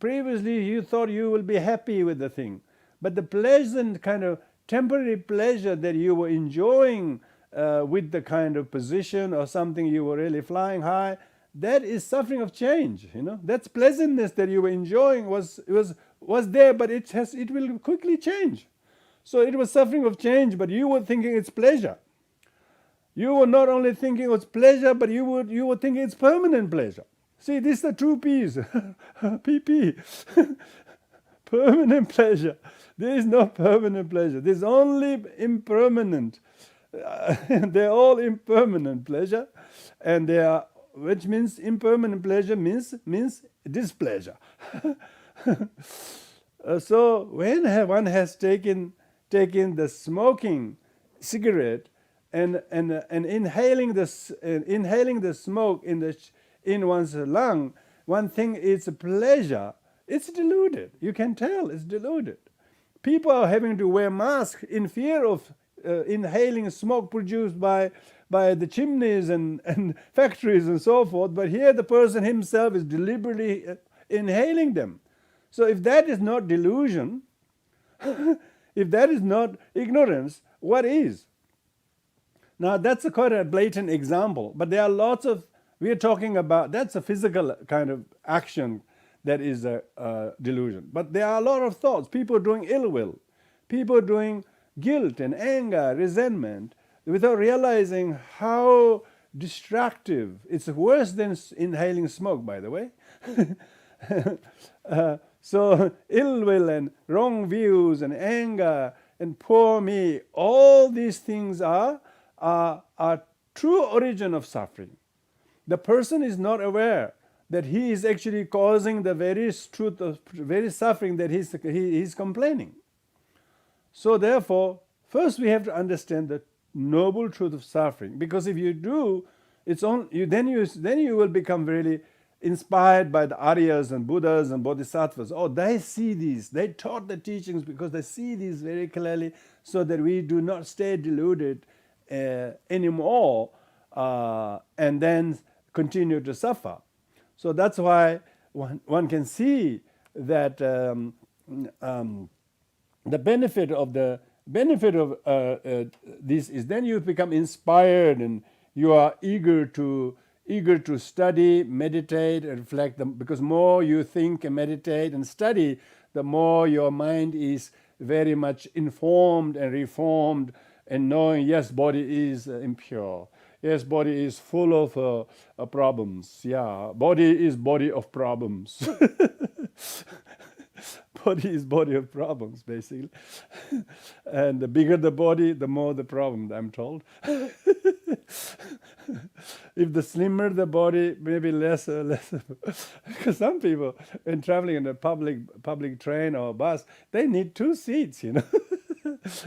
previously you thought you will be happy with the thing, but the pleasant kind of temporary pleasure that you were enjoying with the kind of position or something you were really flying high, that is suffering of change. That's pleasantness that you were enjoying was there, but it will quickly change. So it was suffering of change, but you were thinking it's pleasure. You were not only thinking it was pleasure, but you were thinking it's permanent pleasure. See, this is the true peace. PP. Permanent pleasure. There is no permanent pleasure. There's only impermanent. They're all impermanent pleasure, and they are, which means impermanent pleasure means displeasure. So when one has taken the smoking cigarette and inhaling the smoke in one's lung, one thinks it's a pleasure. It's deluded. You can tell it's deluded. people are having to wear masks in fear of inhaling smoke produced by the chimneys and factories and so forth, but here the person himself is deliberately inhaling them. So if that is not delusion, if that is not ignorance, what is? Now that's quite a blatant example, but there are lots of, we are talking about, that's a physical kind of action that is a delusion. But there are a lot of thoughts, people doing ill will, people doing guilt and anger, resentment, without realizing how destructive. It's worse than inhaling smoke, by the way. So ill will and wrong views and anger and poor me, all these things are true origin of suffering. The person is not aware that he is actually causing the very truth of very suffering that he's complaining. So therefore, first we have to understand the noble truth of suffering, because if you do, then you will become really inspired by the Aryas and Buddhas and Bodhisattvas. Oh, they see these, they taught the teachings because they see these very clearly, so that we do not stay deluded anymore and then continue to suffer. So that's why one can see that the benefit of this is then you become inspired and you are eager to study, meditate, and reflect. Because more you think and meditate and study, the more your mind is very much informed and reformed, and knowing, yes, body is impure. Yes, body is full of problems. Yeah, body is body of problems. Body is body of problems, basically. And the bigger the body, the more the problem, I'm told. If the slimmer the body, maybe less. Because some people, when traveling in a public train or bus, they need 2 seats,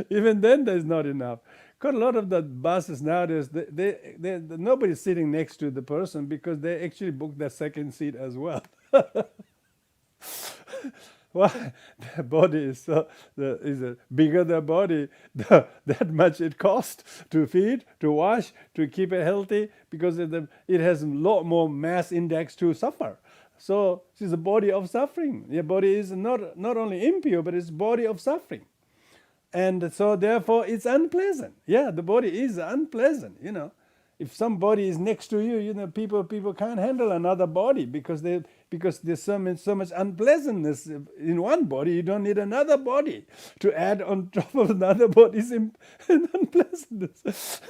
Even then, there's not enough. Quite a lot of the buses nowadays, nobody's sitting next to the person because they actually book their second seat as well. Why? The body is bigger the body, that much it costs to feed, to wash, to keep it healthy, because it has a lot more mass index to suffer. So it's a body of suffering. Your body is not only impure, but it's body of suffering. And so therefore it's unpleasant. Yeah, the body is unpleasant, If somebody is next to you, people can't handle another body because there's so much unpleasantness in one body. You don't need another body to add on top of another body's unpleasantness.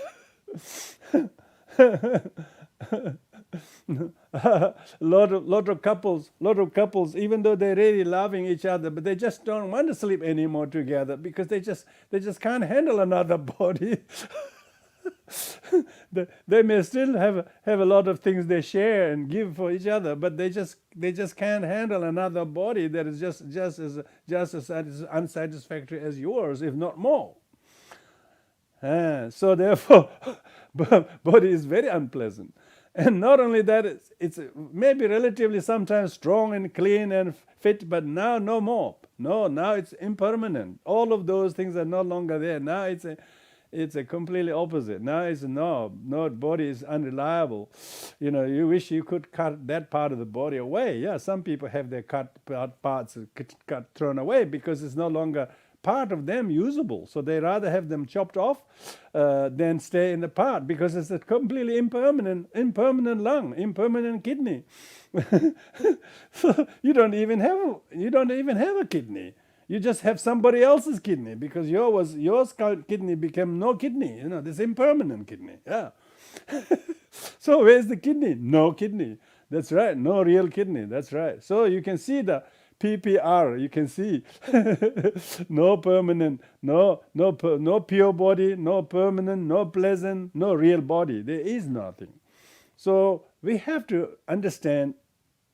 lot of couples, even though they're really loving each other, but they just don't want to sleep anymore together because they just can't handle another body. They may still have a lot of things they share and give for each other, but they just can't handle another body that is just as unsatisfactory as yours, if not more. So therefore, body is very unpleasant. And not only that, it's maybe relatively sometimes strong and clean and fit, but now no more. No, now it's impermanent. All of those things are no longer there. Now it's a completely opposite. Now it's no, body is unreliable. You wish you could cut that part of the body away. Yeah, some people have their parts thrown away because it's no longer part of them usable. So they rather have them chopped off than stay in the part, because it's a completely impermanent lung, impermanent kidney. So you don't even have a kidney. You just have somebody else's kidney, because yours kidney became no kidney. This impermanent kidney. Yeah. So where's the kidney? No kidney. That's right. No real kidney. That's right. So you can see the PPR. You can see no permanent, no pure body, no permanent, no pleasant, no real body. There is nothing. So we have to understand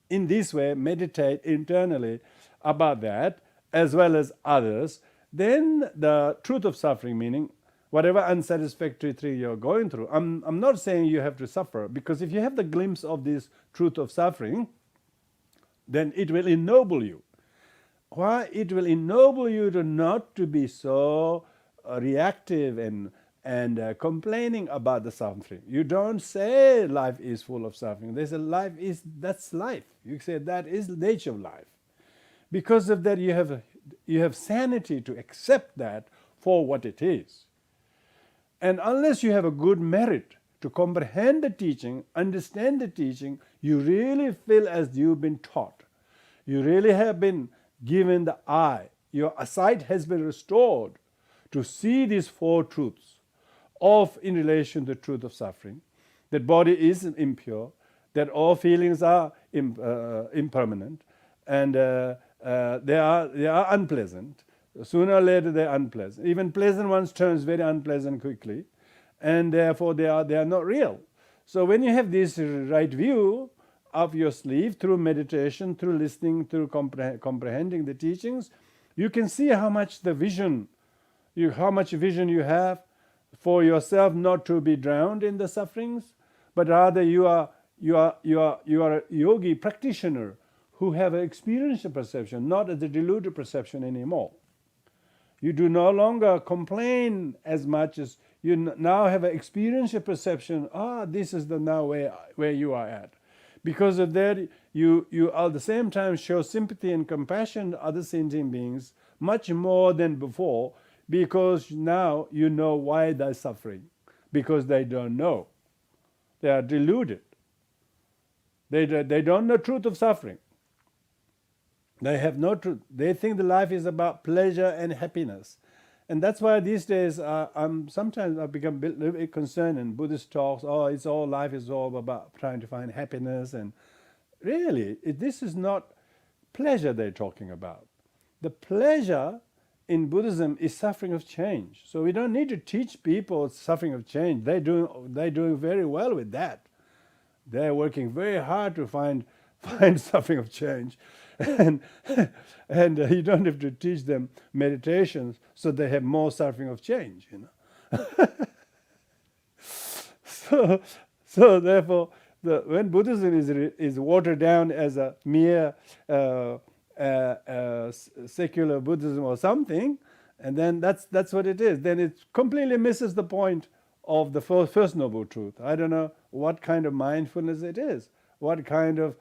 in this way, meditate internally about that, as well as others. Then the truth of suffering, meaning whatever unsatisfactory thing you're going through. I'm not saying you have to suffer, because if you have the glimpse of this truth of suffering, then it will ennoble you. why it will ennoble you to not to be so reactive and complaining about the suffering. You don't say life is full of suffering. They say that's life. You say that is the nature of life. Because of that, you have sanity to accept that for what it is. And unless you have a good merit to comprehend the teaching, understand the teaching, you really feel as you've been taught. You really have been given the eye. Your sight has been restored to see these four truths in relation to the truth of suffering, that body is impure, that all feelings are impermanent, and they are unpleasant. Sooner or later they are unpleasant. Even pleasant ones turns very unpleasant quickly, and therefore they are not real. So when you have this right view of your sleep through meditation, through listening, through comprehending the teachings, you can see how much vision you have for yourself, not to be drowned in the sufferings, but rather you are a yogi practitioner who have an experiential perception, not as a deluded perception anymore. You do no longer complain as much as you now have an experiential perception. This is the now where you are at. Because of that, you at the same time show sympathy and compassion to other sentient beings much more than before, because now you know why they're suffering. Because they don't know. They are deluded. They don't know the truth of suffering. They have no truth. They think the life is about pleasure and happiness. And that's why these days sometimes I become a little bit concerned in Buddhist talks. Life is all about trying to find happiness. And really, this is not pleasure they're talking about. The pleasure in Buddhism is suffering of change. So we don't need to teach people suffering of change. They're doing very well with that. They're working very hard to find suffering of change. And you don't have to teach them meditations so they have more suffering of change, So therefore, when Buddhism is watered down as a mere secular Buddhism or something, and then that's what it is. Then it completely misses the point of the first noble truth. I don't know what kind of mindfulness it is, what kind of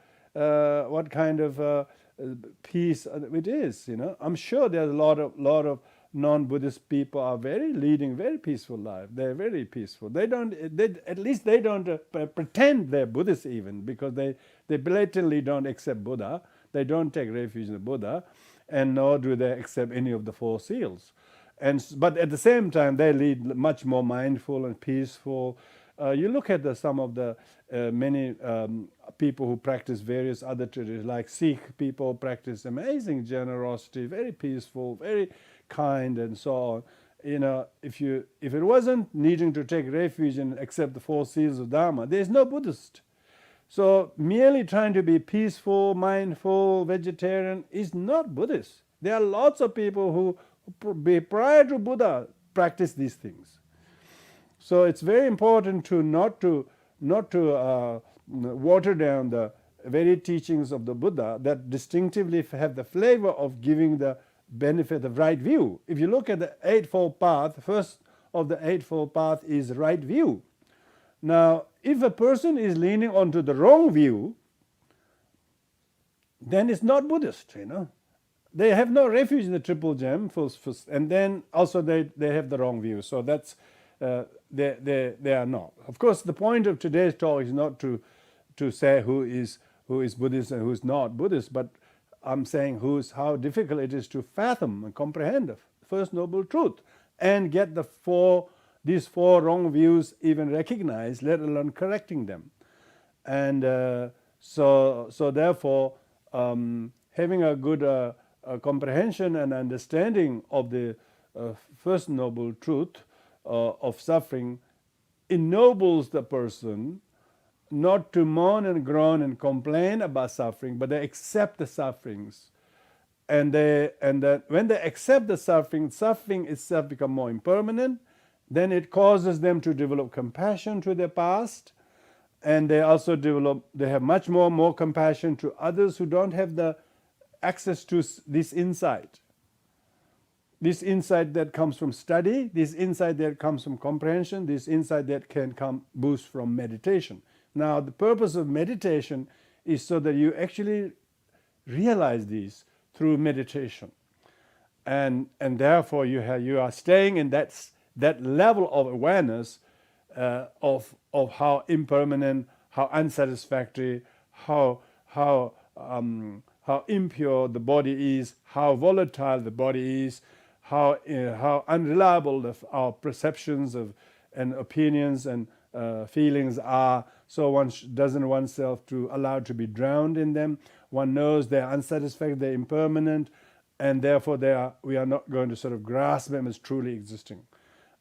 peace it is. I'm sure there's a lot of non-Buddhist people are leading very peaceful life. They're very peaceful. At least they don't pretend they're Buddhist even, because they blatantly don't accept Buddha. They don't take refuge in the Buddha, and nor do they accept any of the four seals. But at the same time, they lead much more mindful and peaceful. You look at some of the many people who practice various other traditions, like Sikh people practice amazing generosity, very peaceful, very kind, and so on. If it wasn't needing to take refuge and accept the four seals of Dharma, there's no Buddhist. So merely trying to be peaceful, mindful, vegetarian is not Buddhist. There are lots of people who prior to Buddha practice these things. So it's very important to not to water down the very teachings of the Buddha that distinctively have the flavor of giving the benefit of right view. If you look at the Eightfold Path, the first of the Eightfold Path is right view. Now, if a person is leaning onto the wrong view, then it's not Buddhist, They have no refuge in the Triple Gem, and then also they have the wrong view. So that's they are not. Of course, the point of today's talk is not to say who is Buddhist and who is not Buddhist, but I'm saying how difficult it is to fathom and comprehend the First Noble Truth and get these four wrong views even recognized, let alone correcting them. And so therefore, having a good comprehension and understanding of the First Noble Truth of suffering ennobles the person not to moan and groan and complain about suffering, but they accept the sufferings. And when they accept the suffering itself becomes more impermanent. Then it causes them to develop compassion to their past, and they also have much more compassion to others who don't have the access to this insight. This insight that comes from study, this insight that comes from comprehension, this insight that can come boost from meditation. Now, the purpose of meditation is so that you actually realize these through meditation. And therefore you are staying in that level of awareness of how impermanent, how unsatisfactory, how impure the body is, how volatile the body is, how unreliable our perceptions of and opinions and feelings are. So one doesn't oneself to allow to be drowned in them. One knows they're unsatisfactory, they're impermanent, and therefore we are not going to sort of grasp them as truly existing.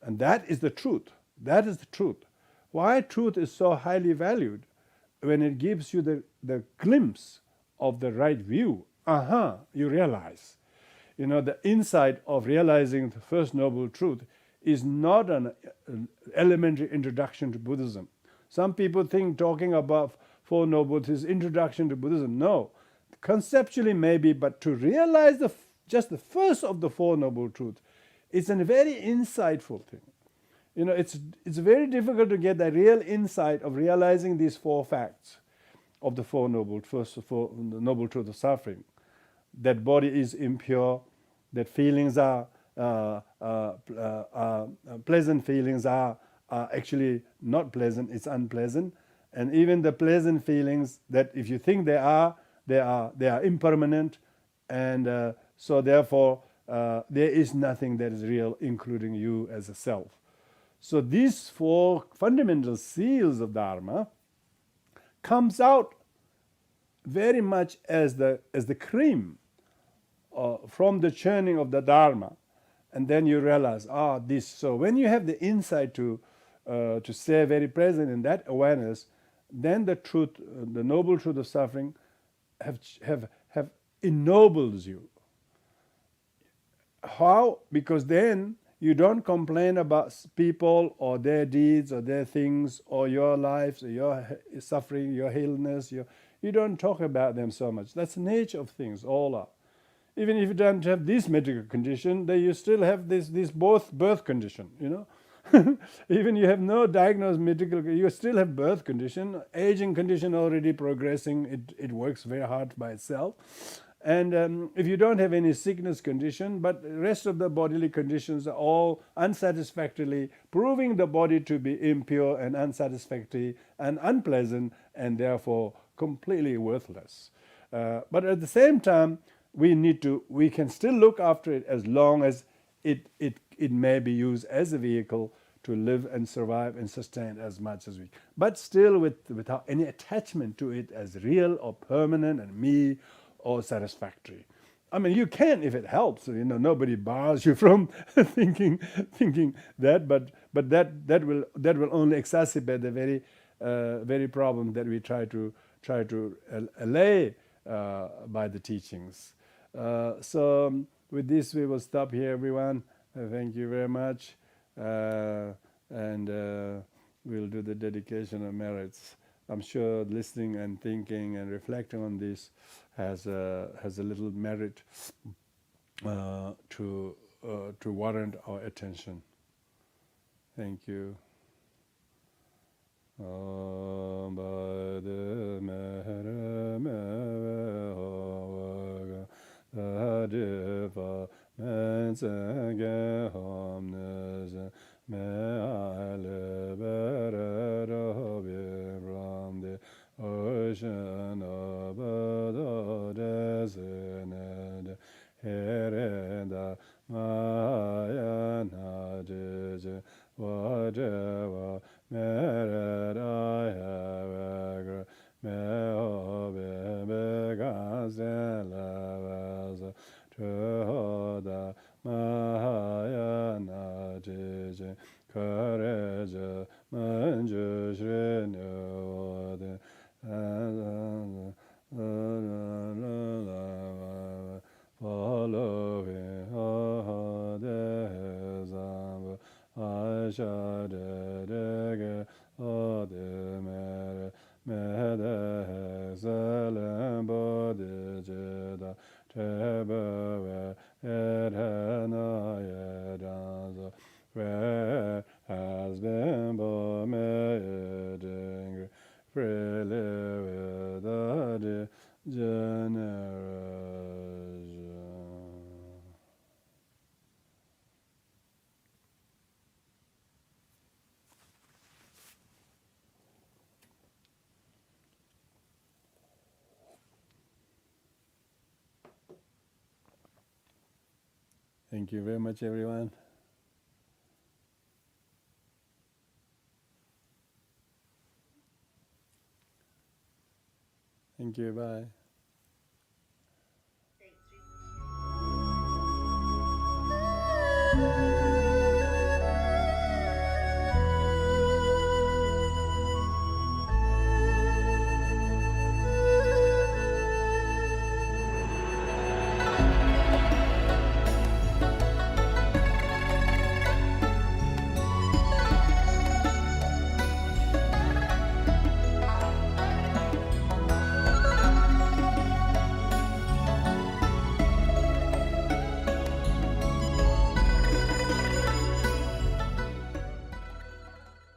And that is the truth. That is the truth. Why truth is so highly valued? When it gives you the glimpse of the right view, you realize. The insight of realizing the First Noble Truth is not an elementary introduction to Buddhism. Some people think talking about Four Noble Truths is introduction to Buddhism. No, conceptually maybe, but to realize just the first of the Four Noble Truths, it's a very insightful thing. It's very difficult to get the real insight of realizing these four facts of the Four Noble Truths, the Noble Truth of suffering. That body is impure, that feelings are pleasant feelings are actually not pleasant, it's unpleasant. And even the pleasant feelings, that if you think they are impermanent, and so therefore there is nothing that is real, including you as a self. So these four fundamental seals of Dharma comes out very much as the cream from the churning of the Dharma, and then you realize, this. So when you have the insight to stay very present in that awareness, then the truth, the noble truth of suffering, have ennobles you. How? Because then you don't complain about people or their deeds or their things or your lives or your suffering, your illness. You don't talk about them so much. That's the nature of things, all are. Even if you don't have this medical condition, then you still have this both birth condition, Even you have no diagnosed medical, you still have birth condition, aging condition already progressing, it works very hard by itself. And if you don't have any sickness condition, but the rest of the bodily conditions are all unsatisfactorily proving the body to be impure and unsatisfactory and unpleasant and therefore completely worthless. But at the same time, we can still look after it as long as it may be used as a vehicle to live and survive and sustain as much as we can. But still without any attachment to it as real or permanent and me or satisfactory. I mean, you can if it helps. Nobody bars you from thinking that, but that will only exacerbate the very problem that we try to allay by the teachings. So with this, we will stop here, everyone. Thank you very much, and we'll do the dedication of merits. I'm sure listening and thinking and reflecting on this has a little merit to warrant our attention. Thank you. Ocean of the Herenda Maya Nadij whatever merit I have meo begas lavas to Maya Nadij courage manjush renewed following the I shall dege the mere excellent body Tebe Edhana Yedanza Where has been Bomeding freely without generation. Thank you very much, everyone. Thank you. Bye.